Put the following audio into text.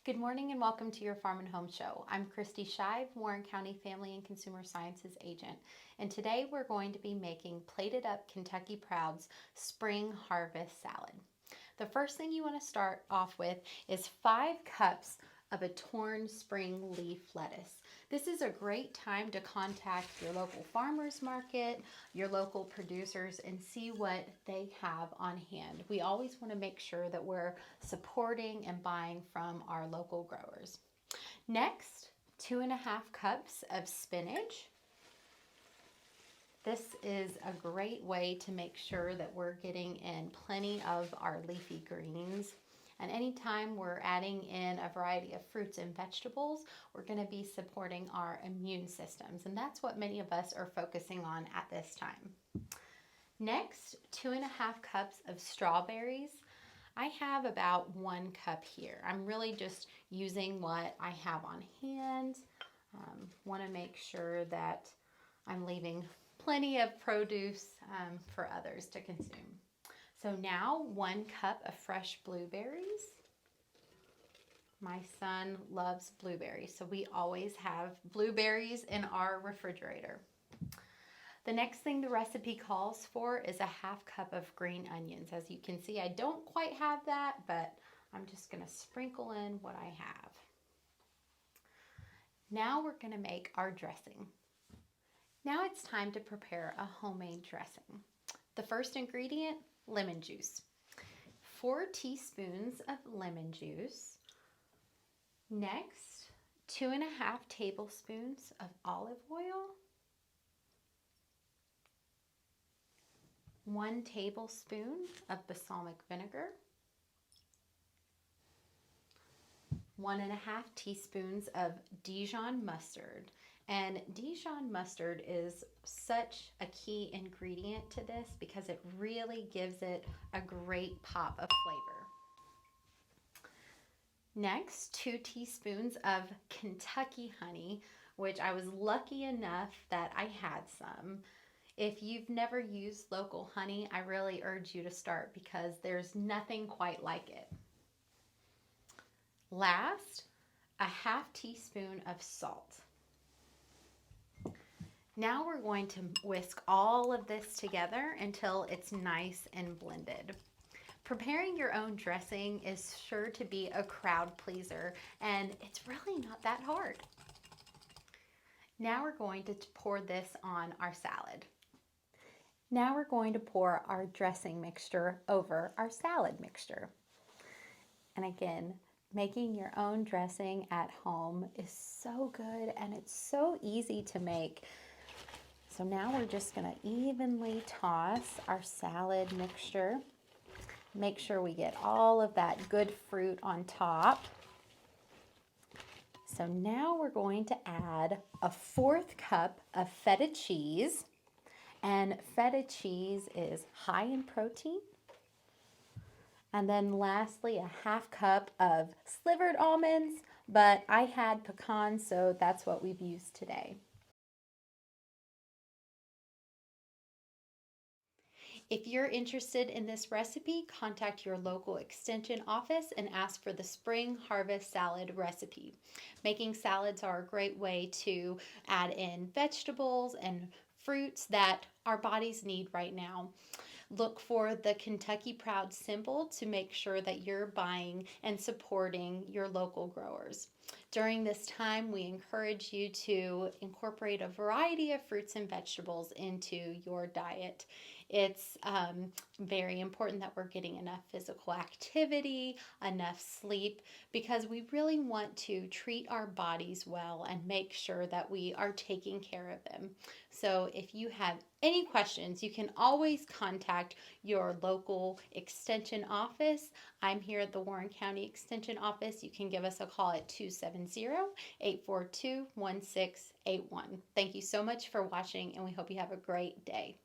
Good morning and welcome to your Farm and Home Show. I'm Kristi Shive, Warren County Family and Consumer Sciences Agent, and today we're going to be making Plated Up Kentucky Proud's Spring Harvest Salad. The first thing you want to start off with is 5 cups of a torn spring leaf lettuce. This is a great time to contact your local farmers market, your local producers, and see what they have on hand. We always want to make sure that we're supporting and buying from our local growers. Next, 2.5 cups of spinach. This is a great way to make sure that we're getting in plenty of our leafy greens. And anytime we're adding in a variety of fruits and vegetables, we're going to be supporting our immune systems. And that's what many of us are focusing on at this time. Next, 2.5 cups of strawberries. I have about 1 cup here. I'm really just using what I have on hand. Want to make sure that I'm leaving plenty of produce for others to consume. So now 1 cup of fresh blueberries. My son loves blueberries, so we always have blueberries in our refrigerator. The next thing the recipe calls for is 1/2 cup of green onions. As you can see, I don't quite have that, but I'm just going to sprinkle in what I have. Now we're going to make our dressing. Now it's time to prepare a homemade dressing. The first ingredient, lemon juice. 4 teaspoons of lemon juice. Next, 2.5 tablespoons of olive oil. 1 tablespoon of balsamic vinegar. 1.5 teaspoons of Dijon mustard. And Dijon mustard is such a key ingredient to this because it really gives it a great pop of flavor. Next, 2 teaspoons of Kentucky honey, which I was lucky enough that I had some. If you've never used local honey, I really urge you to start because there's nothing quite like it. Last, 1/2 teaspoon of salt. Now we're going to whisk all of this together until it's nice and blended. Preparing your own dressing is sure to be a crowd pleaser, and it's really not that hard. Now we're going to pour this on our salad. Now we're going to pour our dressing mixture over our salad mixture. And again, making your own dressing at home is so good and it's so easy to make. So now we're just going to evenly toss our salad mixture. Make sure we get all of that good fruit on top. So now we're going to add a 4th cup of feta cheese. And feta cheese is high in protein. And then lastly, 1/2 cup of slivered almonds, but I had pecans, so that's what we've used today. If you're interested in this recipe, contact your local extension office and ask for the Spring Harvest Salad recipe. Making salads are a great way to add in vegetables and fruits that our bodies need right now. Look for the Kentucky Proud symbol to make sure that you're buying and supporting your local growers. During this time, we encourage you to incorporate a variety of fruits and vegetables into your diet. It's very important that we're getting enough physical activity, enough sleep, because we really want to treat our bodies well and make sure that we are taking care of them. So if you have any questions, you can always contact your local extension office. I'm here at the Warren County Extension Office. You can give us a call at 270-842-1681. Thank you so much for watching, and we hope you have a great day.